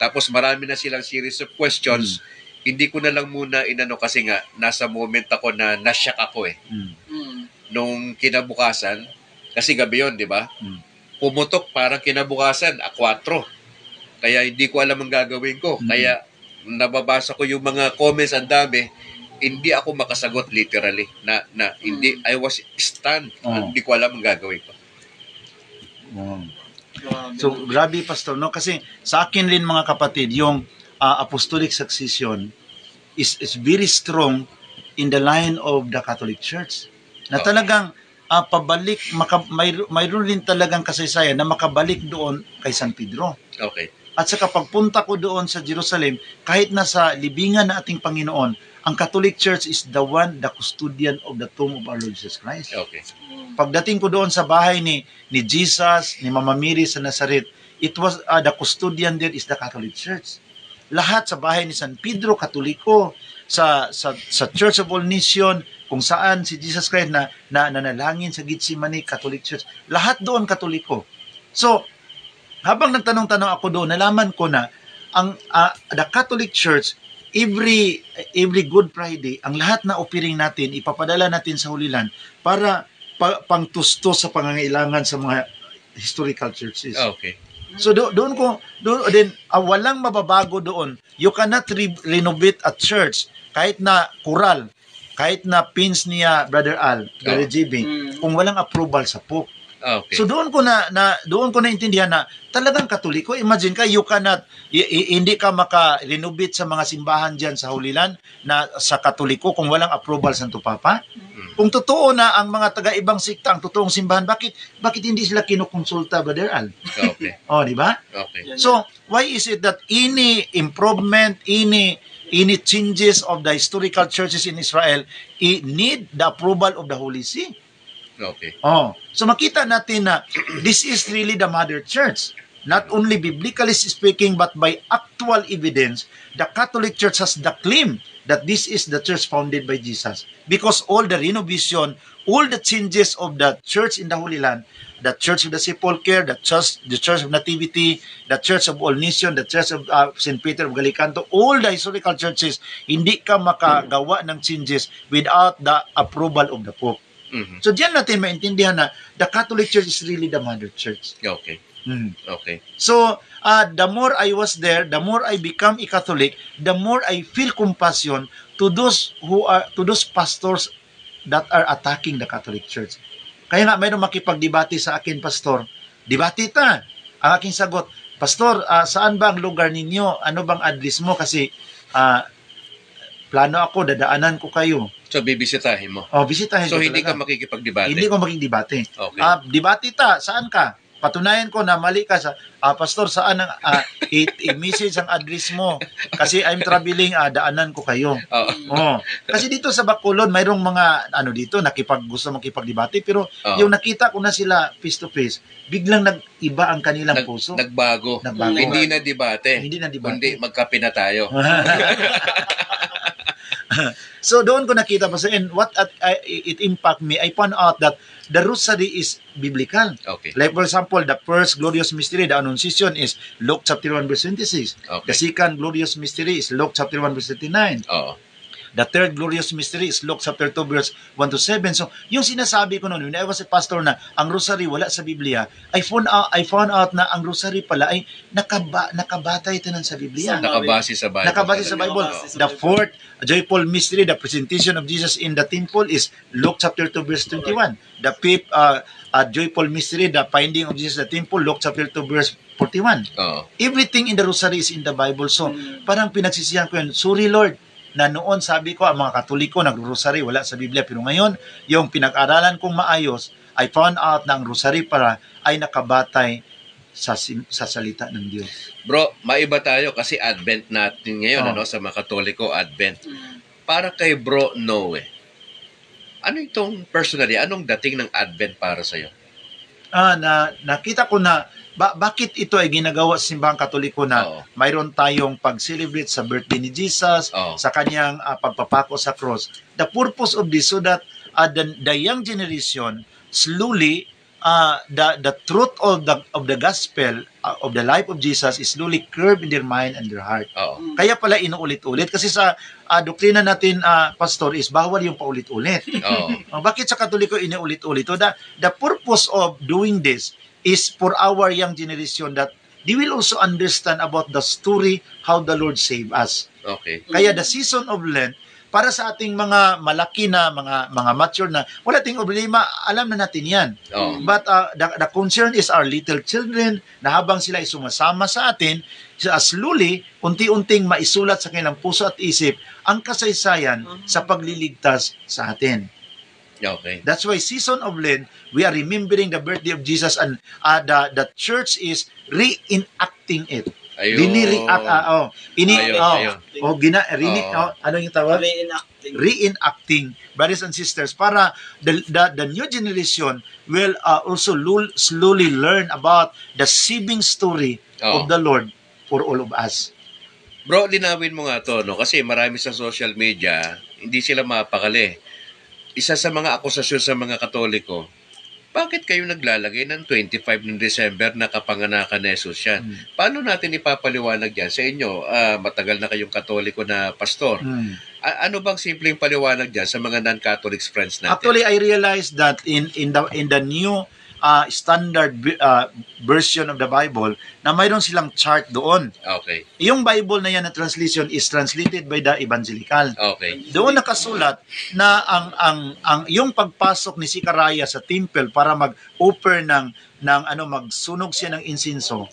Tapos marami na silang series of questions. Hindi ko na lang muna kasi nga, nasa moment ako na nasyak ako eh. Nung kinabukasan, kasi gabi yun, di ba? Pumutok parang kinabukasan, 4. Kaya hindi ko alam ang gagawin ko. Kaya nababasa ko yung mga comments, ang dami, hindi ako makasagot literally. Hindi, I was stunned. Hindi ko alam ang gagawin ko. So, grabe, Pastor, no? Kasi sa akin rin, mga kapatid, yung apostolic succession is very strong in the line of the Catholic Church. Na talagang pabalik, mayroon rin talagang kasaysayan na makabalik doon kay San Pedro. Okay. At sa pagpunta ko doon sa Jerusalem, kahit nasa libingan na ating Panginoon, ang Catholic Church is the custodian of the tomb of our Lord Jesus Christ. Okay. Pagdating ko doon sa bahay ni Jesus, ni Mama Mary sa Nazareth, it was the custodian there is the Catholic Church. Lahat sa bahay ni San Pedro, Katoliko, sa Church of All Nations, kung saan si Jesus Christ na nanalangin sa Gethsemane, Catholic Church, lahat doon Katoliko. So, habang nagtanong-tanong ako doon, nalaman ko na ang the Catholic Church, every Good Friday, ang lahat na offering natin, ipapadala natin sa Holy Land para pangtusto sa pangangailangan sa mga historical churches. Okay. So doon walang mababago doon. You cannot renovate a church kahit na choral, kahit na pins niya Brother Al, Brother GB, kung walang approval sa Pope. Okay. So doon ko naintindihan na talagang Katoliko. Imagine ka, you cannot hindi ka maka-renovate sa mga simbahan diyan sa Holy Land na sa Katoliko kung walang approval sa Santo Papa. Kung totoo na ang mga taga-ibang sikta ang totoong simbahan, bakit hindi sila kinukonsulta, Brother Al? Okay. Di ba? Okay. So, why is it that any improvement, any changes of the historical churches in Israel need the approval of the Holy See? Okay. So makita natin na this is really the mother church. not only biblically speaking, but by actual evidence, the Catholic Church has the claim that this is the church founded by Jesus. Because all the renovation, all the changes of the church in the Holy Land, the Church of the Sepulchre, the Church of Nativity, the Church of All Nations, the Church of St. Peter of Galicanto, all the historical churches, hindi ka makagawa ng changes without the approval of the Pope. Mhm. So diyan natin maintindihan na the Catholic Church is really the mother church. Okay. Okay. So, the more I was there, the more I become a Catholic, the more I feel compassion to those pastors that are attacking the Catholic Church. Kaya nga mayroong makipagdebate sa akin, pastor. Debate ta. Ang aking sagot, pastor, saan ba ang lugar ninyo? Ano bang address mo? Kasi plano ako, dadaanan ko kayo. So, bibisitahin mo. Bisitahin So, ko hindi ka talaga. makikipagdebate? Hindi ko makikidebate. Okay. Debate ta, saan ka? Patunayan ko na mali ka sa pastor, saan ang i-message ang address mo kasi I'm traveling, daanan ko kayo. Kasi dito sa Bacolod mayroong mga dito gusto makipagdebate, pero yung nakita ko na sila face to face, biglang nag-iba ang kanilang puso. Nagbago. Hindi na debate. Kundi magkape na tayo. So doon ko nakita pa and what it impact me, I found out that the rosary is biblical. Okay. Like for example, the first glorious mystery, the Annunciation, is Luke chapter 1 verse 26. Okay. The second glorious mystery is Luke chapter 1 verse 39. The third glorious mystery is Luke chapter 2 verse 1 to 7. So, yung sinasabi ko noon, when I was a pastor na ang rosary wala sa Biblia, I found out na ang rosary pala ay nakabatay tanan sa Biblia. Nakabase sa Bible. Nakabase sa Bible. The fourth joyful mystery, the presentation of Jesus in the temple, is Luke chapter 2 verse 21. The fifth joyful mystery, the finding of Jesus in the temple, Luke chapter 2 verse 41. Everything in the rosary is in the Bible. So, parang pinagsisihan ko yun, sorry Lord, na noon sabi ko, ang mga Katoliko nag-rosary, wala sa Biblia. Pero ngayon, yung pinag-aralan kong maayos, I found out na ang rosary para ay nakabatay sa salita ng Diyos. Bro, maiba tayo kasi Advent natin ngayon, sa mga Katoliko, Advent. Para kay Bro Noe, ano itong personally, anong dating ng Advent para sa'yo? Nakita ko na bakit ito ay ginagawa sa simbahang Katoliko na mayroon tayong pag-celebrate sa birthday ni Jesus, sa kanyang pagpapako sa cross. The purpose of this so that the young generation slowly the truth of the gospel of the life of Jesus is slowly curved in their mind and their heart. Kaya pala inuulit-ulit kasi sa doktrina natin, pastor, is bawal yung paulit-ulit. Bakit sa Katoliko inuulit-ulit? The purpose of doing this is for our young generation that they will also understand about the story how the Lord saved us. Okay. Kaya the season of Lent, para sa ating mga malaki na, mga mature na, wala ting problema, alam na natin yan. But the concern is our little children na habang sila ay sumasama sa atin, slowly, unti-unting maisulat sa kanilang puso at isip ang kasaysayan sa pagliligtas sa atin. Okay. That's why season of Lent, we are remembering the birthday of Jesus and the church is reenacting it. Ano yung tawag? Reenacting, brothers and sisters, para the new generation will also slowly learn about the saving story of the Lord for all of us. Bro, linawin mo nga to, no? Kasi marami sa social media, hindi sila mapakali. Isa sa mga akusasyon sa mga Katoliko, bakit kayo naglalagay ng 25 ng December na kapanganakan ni Jesus yan? Paano natin ipapaliwanag yan sa inyo? Matagal na kayong Katoliko na pastor. Ano bang simpleng paliwanag dyan sa mga non-Catholics friends natin? Actually, I realized that in the new standard version of the Bible na mayroon silang chart doon. Okay. Yung Bible na yan na translation is translated by the evangelical. Okay. Doon nakasulat na ang yung pagpasok ni Sicaraya sa temple para mag-offer ng magsunog siya ng insinso.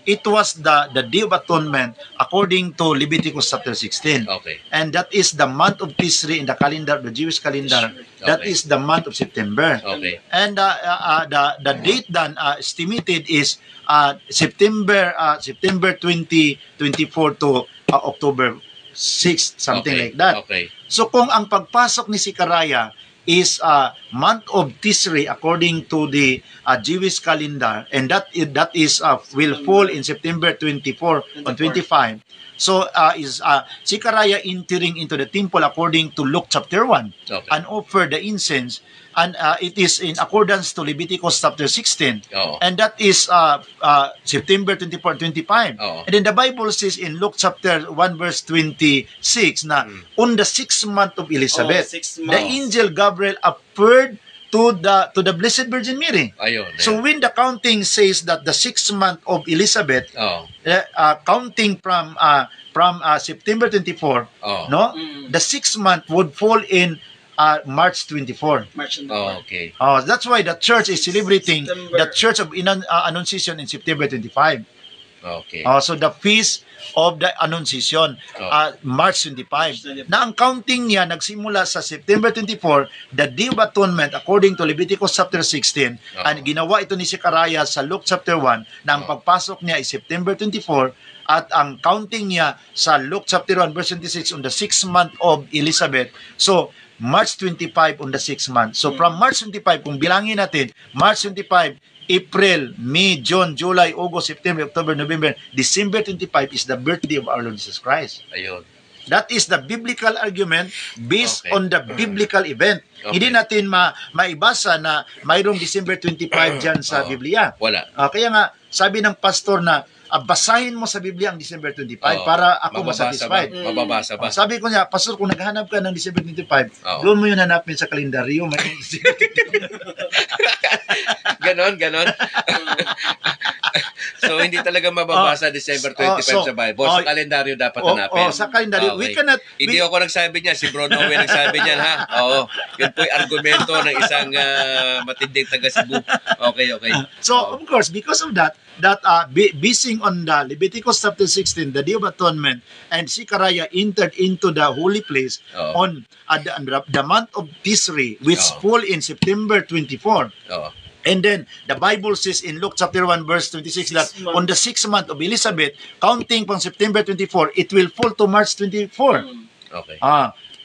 It was the Day of Atonement according to Leviticus chapter 16. Okay. And that is the month of Tisri in the calendar, the Jewish calendar. That is the month of September. Okay. And the date then estimated is September 2024 to October 6, something like that. Okay. So kung ang pagpasok ni Sicaraya is month of Tisri according to the Jewish calendar, and that is will fall in September 24 on 25. So is Zechariah entering into the temple according to Luke chapter 1 and offer the incense, and it is in accordance to Leviticus chapter 16, and that is September 24 and 25. And then the Bible says in Luke chapter 1 verse 26 na on the 6th month of Elizabeth, the angel Gabriel appeared to the Blessed Virgin Mary. So when the counting says that the 6th month of Elizabeth, counting from September 24, the 6th month would fall in March 24. Okay. That's why the church is celebrating the Church of Annunciation in September 25. Okay. So the feast of the Annunciation, March 25. Na ang counting niya nagsimula sa September 24, the Day of Atonement according to Leviticus chapter 16, and ginawa ito ni Zechariah sa Luke chapter 1, na ang pagpasok niya ay September 24, at ang counting niya sa Luke chapter 1 verse 26 on the 6th month of Elizabeth. So, March 25 on the 6th month. So, from March 25, kung bilangin natin, March 25, April, May, June, July, August, September, October, November, December 25 is the birthday of our Lord Jesus Christ. Ayun. That is the biblical argument based on the biblical event. Hindi natin maibasa na mayroong December 25 dyan sa Biblia. Wala. Kaya nga, sabi ng pastor na basahin mo sa Biblia ang December 25 para ako masatisfied. Mababasa ba? Sabi ko niya, pastor, kung naghahanap ka ng December 25, doon mo yun hanapin sa kalendaryo. May Ganon. So, hindi talaga mababasa December 25 sa Bible. Sa kalendaryo dapat hanapin. Sa kalendaryo. Okay. Hindi ako nagsabi niya. Si Bro Noe nagsabi niyan, ha? Yun po'y argumento ng isang matinding taga-Cebu. Okay. So, of course, because of that basing on the Leviticus chapter 16, the Day of Atonement, and Zechariah entered into the holy place on the month of Tisri, which fall in September 24. And then, the Bible says in Luke chapter 1 verse 26 that on the 6th month of Elizabeth, counting from September 24, it will fall to March 24. Okay.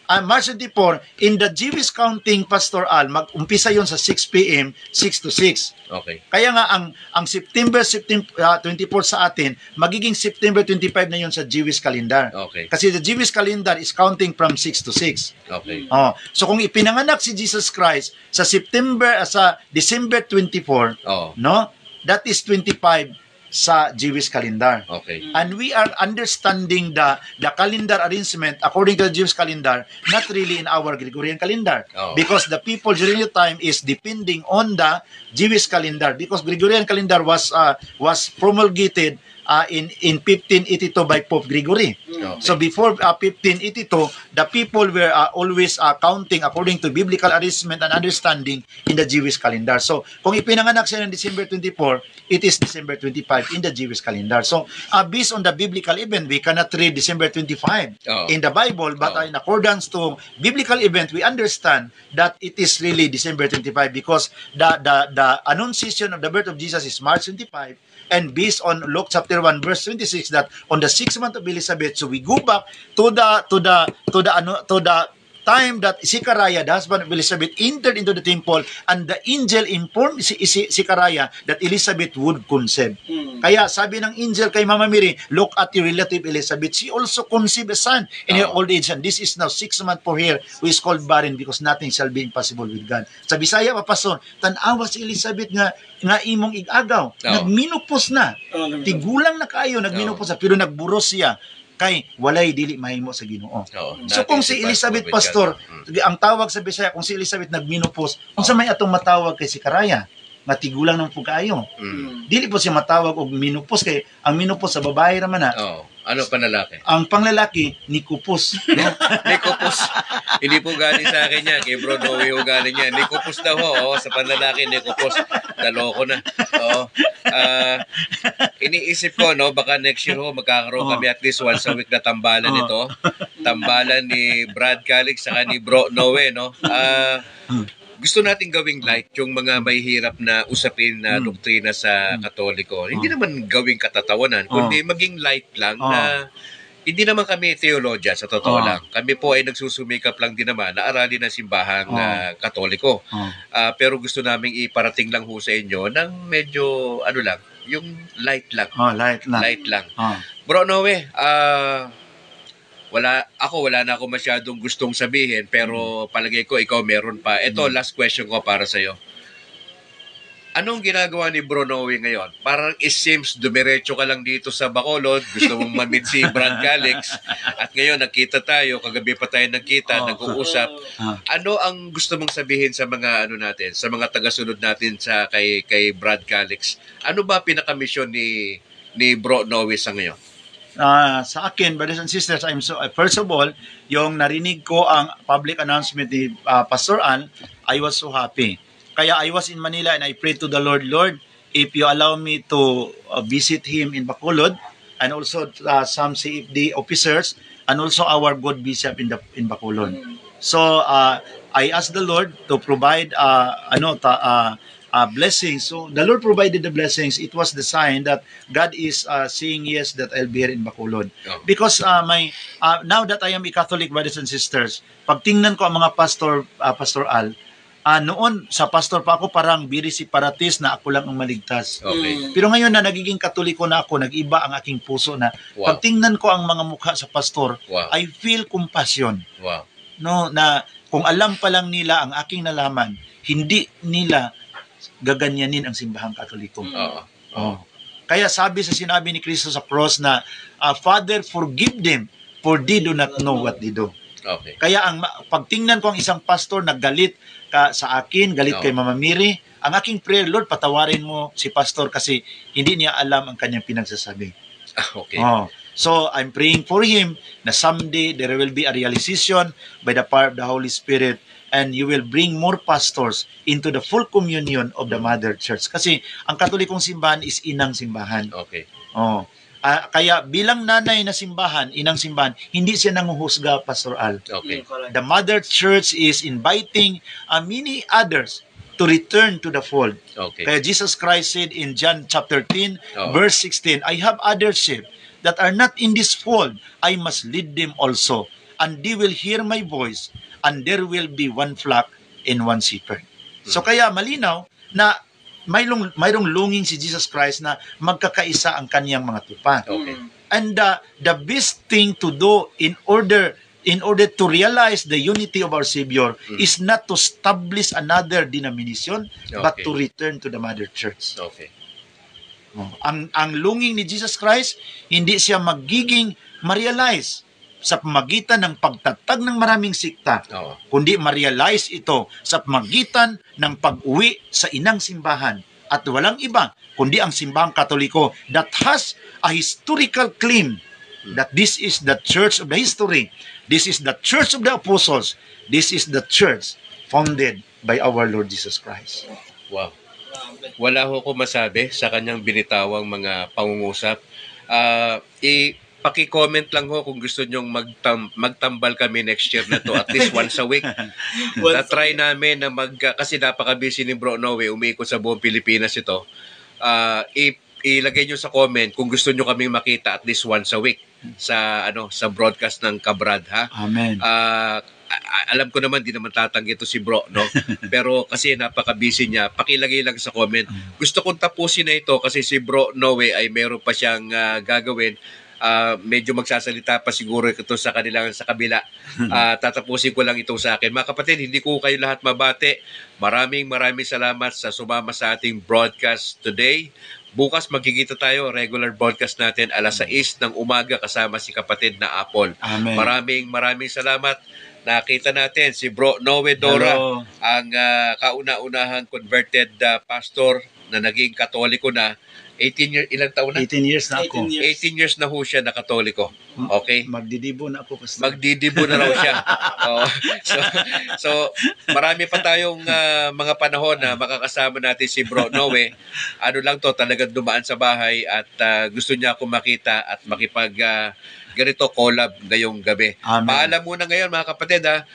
March 24, in the Jewish counting, Pastor Al, mag-umpisa yon sa 6 p.m., 6 to 6. Okay. Kaya nga, ang September 24 sa atin, magiging September 25 na yon sa Jewish calendar. Okay. Kasi the Jewish calendar is counting from 6 to 6. Okay. So kung ipinanganak si Jesus Christ sa December 24, no? That is 25 sa Jewish calendar. Okay. And we are understanding the calendar arrangement according to the Jewish calendar, not really in our Gregorian calendar. Because the people during the time is depending on the Jewish calendar, because Gregorian calendar was promulgated in 1582 by Pope Gregory. So before 1582, the people were always counting according to biblical arrangement and understanding in the Jewish calendar. So kung ipinanganak siya ng December 24, it is December 25 in the Jewish calendar. So based on the biblical event, we cannot read December 25 in the Bible, but in accordance to biblical event, we understand that it is really December 25 because the annunciation of the birth of Jesus is March 25. And based on Luke chapter 1 verse 26 that on the 6th month of Elizabeth, so we go back to the time that Zechariah, the husband of Elizabeth, entered into the temple, and the angel informed Zechariah that Elizabeth would conceive. Kaya sabi ng angel kay Mama Mary, look at your relative Elizabeth. She also conceived a son in her old age, and this is now 6 months for her, who is called barren, because nothing shall be impossible with God. Sa Bisaya, Pastor, tanawa si Elizabeth nga imong igagaw. Nagminupos na. Tigulang na kayo, nagminupos na, pero nagburos siya. Kay walay dili mahimo sa Ginoo. So kung si Elizabeth, Pastor, ang tawag sa Bisaya, kung si Elizabeth nagminopause, unsa may atong matawag kay Zechariah? Nga tigulang ng pugkaayo. Dili po siya matawag og menopause, kay ang menopause sa babae ra man na. Ano panlalaki? Ang panglalaki nikupos. Nikupos. Hindi po galing sa akin yan. Kay Bro Noe ho galing yan. Nikupos daw ho. Sa panlalaki, nikupos. Daloko na. Iniisip ko, no, baka next year ho, magkakaroon kami at least once a week na tambalan ito. Tambalan ni Brad Calix saka ni Bro Noe, no? Gusto natin gawing light yung mga may hirap na usapin na doktrina sa Katoliko. Hindi naman gawing katatawanan, kundi maging light lang na Hindi naman kami theologian, sa totoo Oh. lang. Kami po ay nagsusumikap lang din naman na aralin ng simbahang Katoliko. Pero gusto naming iparating lang ho sa inyo ng medyo, lang, yung light lang. Light lang. Light lang. Oh. Bro Noe, wala na ako masyadong gustong sabihin, pero palagay ko ikaw meron pa. Ito, last question ko para sa'yo. Anong ginagawa ni Bro Noe ngayon? Parang it seems dumiretso ka lang dito sa Bacolod, gusto mong ma-meet si Brad Calix, at ngayon nakita tayo, kagabi pa tayo nagkita, nag-uusap. Ano ang gusto mong sabihin sa mga natin, sa mga tagasunod natin sa kay Brad Calix? Ano ba pinaka-mission ni Bro Noe sa ngayon? Sa akin, brothers and sisters, first of all, yung narinig ko ang public announcement ni Pastor Al, I was so happy. Kaya I was in Manila and I prayed to the Lord, Lord, if you allow me to visit him in Bacolod, and also some CFD officers, and also our good bishop in Bacolod. So I asked the Lord to provide blessings. So the Lord provided the blessings. It was the sign that God is saying yes that I'll be here in Bacolod. Because now that I am a Catholic, brothers and sisters, pag tingnan ko ang mga Pastor Al, noon sa pastor pa ako parang very separatist na ako lang ang maligtas. Okay. Pero ngayon na nagiging Katoliko na ako, nag-iba ang aking puso na pag tingnan ko ang mga mukha sa pastor, I feel compassion. Wow. No, na kung alam pa lang nila ang aking nalaman, hindi nila gaganyanin ang simbahang Katoliko. Kaya sabi sa sinabi ni Kristo sa cross na, Father, forgive them, for they do not know what they do. Okay. Kaya pagtingnan ko ang isang pastor naggalit sa akin, galit kay Mama Miri, ang aking prayer, Lord, patawarin mo si pastor kasi hindi niya alam ang kanyang pinagsasabi. Okay. So, I'm praying for him na someday there will be a realization by the power of the Holy Spirit and you will bring more pastors into the full communion of the Mother Church. Kasi ang Katolikong simbahan is inang simbahan. Okay. Kaya bilang nanay na simbahan, inang simbahan, hindi siya nanguhusga, Pastor Al. Okay. The Mother Church is inviting many others to return to the fold. Okay. Kaya Jesus Christ said in John chapter 10, verse 16, I have other sheep that are not in this fold. I must lead them also, and they will hear my voice, and there will be one flock and one shepherd. So kaya malinaw na mayroong longing si Jesus Christ na magkakaisa ang kaniyang mga tupa. Okay. And the best thing to do in order to realize the unity of our Savior is not to establish another denomination, but to return to the Mother Church. Okay. Ang longing ni Jesus Christ, hindi siya magiging ma-realize sa pamagitan ng pagtatag ng maraming sikta, kundi ma-realize ito sa pamagitan ng pag-uwi sa inang simbahan. At walang iba, kundi ang simbahang Katoliko that has a historical claim that this is the church of the history. This is the church of the apostles. This is the church founded by our Lord Jesus Christ. Wow. Wala ho ko masabi sa kanyang binitawang mga pangungusap. Paki-comment lang ho kung gusto nyong magtambal kami next year na to at least once a week. Na-try namin na kasi napaka-busy ni Bro Noe, umiikot sa buong Pilipinas ito. Ilagay nyo sa comment kung gusto nyo kaming makita at least once a week sa broadcast ng Kabrad, ha? Amen. Alam ko naman, di naman tatanggi ito si Bro, no? Pero kasi napaka-busy niya, pakilagay lang sa comment. Gusto kong tapusin na ito kasi si Bro Noe ay meron pa siyang gagawin. Medyo magsasalita pa siguro ito sa kabila. Tatapusin ko lang ito sa akin. Mga kapatid, hindi ko kayo lahat mabate. Maraming salamat sa sumama sa ating broadcast today. Bukas magkikita tayo, regular broadcast natin, 6:00 ng umaga kasama si kapatid na Apple. Amen. Maraming salamat. Nakita natin si Bro Noe Dora, ang kauna-unahang converted pastor na naging Katoliko na. 18 years, ilang taon na? 18 years na ako. 18 years na ho siya na Katoliko. Okay? Magdidibo na ako. Pastor. Magdidibo na raw siya. So, marami pa tayong mga panahon na makakasama natin si Bro Noe. Ano lang to, talagang dumaan sa bahay at gusto niya akong makita at ganito collab ngayong gabi. Amen. Paalam muna ngayon mga kapatid ha.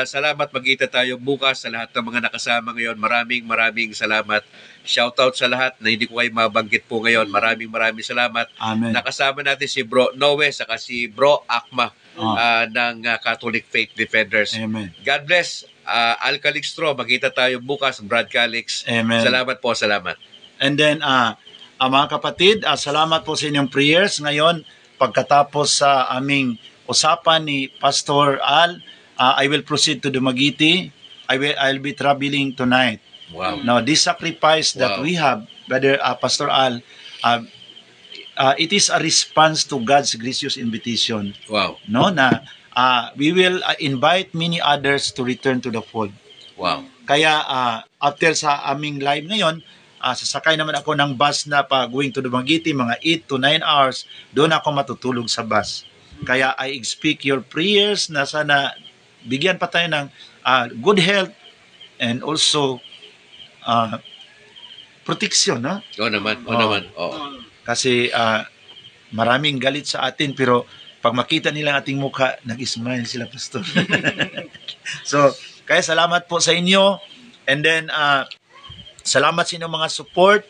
Salamat, magkita tayo bukas sa lahat ng mga nakasama ngayon. Maraming salamat. Shoutout sa lahat na hindi ko kayo mabanggit po ngayon. Maraming salamat. Amen. Nakasama natin si Bro Noe saka si Bro Akma ng Catholic Faith Defenders. Amen. God bless. Al Calixtro, magkita tayo bukas. Brad Calix. Amen. Salamat po, salamat. And then, mga kapatid, salamat po sa inyong prayers. Ngayon, pagkatapos sa aming usapan ni Pastor Al, I will proceed to Dumaguete. I'll be traveling tonight. Wow. Now, this sacrifice that we have, Brother Pastor Al, it is a response to God's gracious invitation. Wow. No, na we will invite many others to return to the fold. Wow. Kaya after sa aming live ngayon, sasakay naman ako ng bus na going to Dumaguete, mga 8 to 9 hours, doon ako matutulog sa bus. Kaya I expect your prayers na sana bigyan pa tayo ng good health and also protection, no? Oo naman. Kasi maraming galit sa atin, pero pag makita nila ang ating mukha, nag-smile sila, Pastor. So, kaya salamat po sa inyo. And then, salamat sa inyong mga support.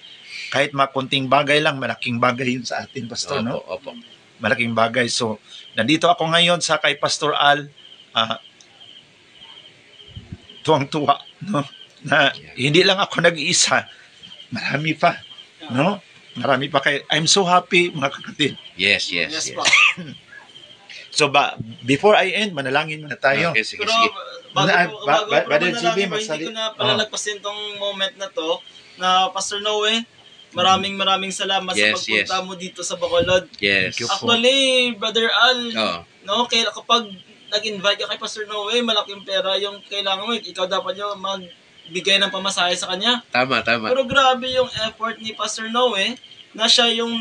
Kahit makunting bagay lang, malaking bagay yun sa atin, Pastor, no? Opo. Malaking bagay. So, nandito ako ngayon sa kay Pastor Al. Tuwang-tuwa, no? Na hindi lang ako nag-iisa. Marami pa, no? Marami pa kayo. I'm so happy, mga kapatid. Yes. po. So, before I end, manalangin muna tayo. Okay, sige. Pero bago Brother GB, hindi ko na palalagpasin tong moment na to na Pastor Noe, maraming salamat sa pagpunta mo dito sa Bacolod. Yes. Actually, Brother Al, no, kaya kapag nag-invite ka kay Pastor Noe, malaking pera yung kailangan mo. Ikaw dapat yung magbigay ng pamasahe sa kanya. Tama. Pero grabe yung effort ni Pastor Noe na siya yung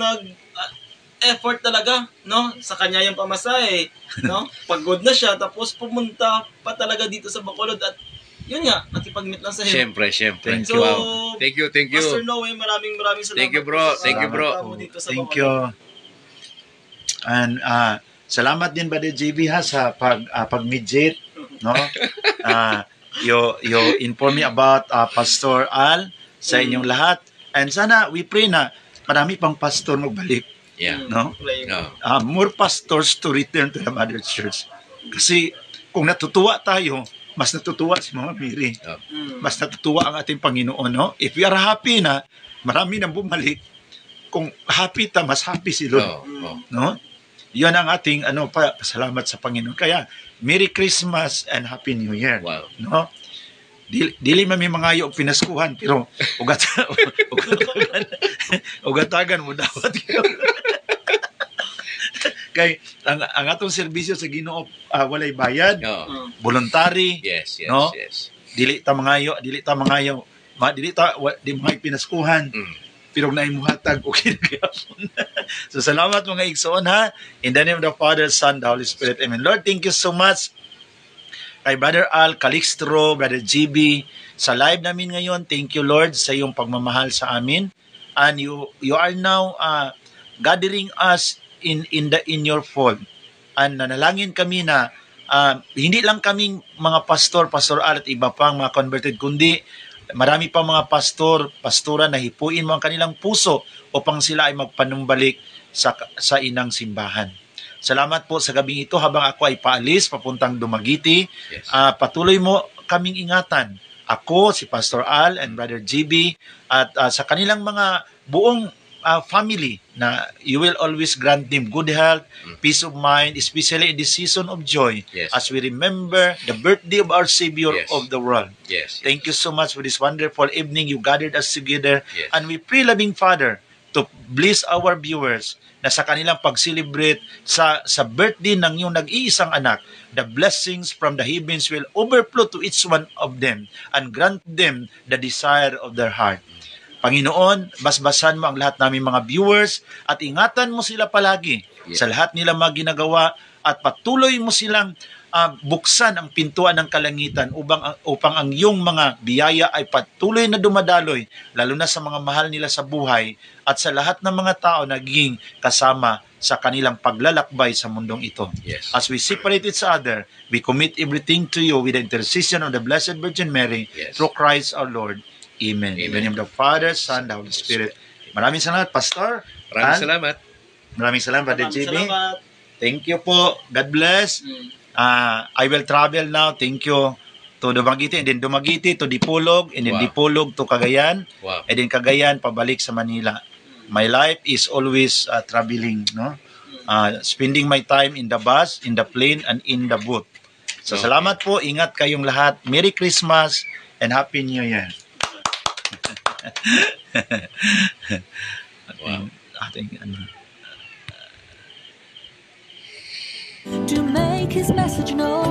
effort talaga, no? Sa kanya yung pamasahe, no? Pagod na siya, tapos pumunta pa talaga dito sa Bacolod at yun nga, nakipag-meet lang sa him. Siyempre. So, Wow. Thank you. Pastor Noe, maraming salamat. Thank you, bro. Thank you. And salamat din, Brother JB, ha, sa pag-midget, no? You inform me about Pastor Al sa inyong lahat. And sana, we pray na marami pang pastor magbalik. Yeah. No? More pastors to return to the Mother Church. Kasi kung natutuwa tayo, mas natutuwa si Mama Mary. Mas natutuwa ang ating Panginoon. No? If we are happy na, marami nang bumalik. Kung happy ta, mas happy si Lord. No? Yan ang ating pasalamat sa Panginoon. Kaya, Merry Christmas and Happy New Year. Wow. No? Dili man may mga og pinaskuhan, pero ugatagan mo dapat. Kay ang atong serbisyo sa Ginoo walay bayad, voluntary. Yes. No? Dili ta mangayo, di mga pinaskuhan. Pero na imuhatag okay na gyapon. So salamat mga igsoon, ha. In the name of the Father, Son, the Holy Spirit. Amen. Lord, thank you so much kay Brother Al Calixtro, Brother GB, sa live namin ngayon. Thank you, Lord, sa iyong pagmamahal sa amin. And you are now gathering us in your fold. And nanalangin kami na hindi lang kaming mga Pastor Al at iba pang mga converted, kundi marami pa mga pastora na hipuin mo ang kanilang puso upang sila ay magpanumbalik sa inang simbahan. Salamat po sa gabing ito habang ako ay paalis papuntang Dumaguete. Yes. Patuloy mo kaming ingatan. Ako, si Pastor Al and Brother GB at sa kanilang mga buong family na you will always grant them good health, peace of mind, especially in this season of joy as we remember the birthday of our Savior of the world. Yes. Thank you so much for this wonderful evening. You gathered us together and we pray, loving Father, to bless our viewers na sa kanilang pag-celebrate sa birthday ng iyong nag-iisang anak, the blessings from the heavens will overflow to each one of them and grant them the desire of their heart. Panginoon, basbasan mo ang lahat naming mga viewers at ingatan mo sila palagi sa lahat nilang mga ginagawa at patuloy mo silang buksan ang pintuan ng kalangitan upang ang iyong mga biyaya ay patuloy na dumadaloy, lalo na sa mga mahal nila sa buhay at sa lahat ng mga tao na naging kasama sa kanilang paglalakbay sa mundong ito. Yes. As we separate each other, we commit everything to you with the intercession of the Blessed Virgin Mary, Yes. through Christ our Lord. Amen. In the name of the Father, Son, and the Holy Spirit. Maraming salamat, Pastor. Maraming salamat. Maraming salamat, Brother JB. Salamat. Thank you po. God bless. I will travel now. Thank you to Dumaguete, and then Dumaguete to Dipolog, and then Wow. Dipolog to Cagayan, Wow. and then Cagayan pabalik sa Manila. My life is always traveling, no? Spending my time in the bus, in the plane, and in the boat. So Okay. salamat po. Ingat kayong lahat. Merry Christmas and Happy New Year. Wow. Ating ano. To make his message known.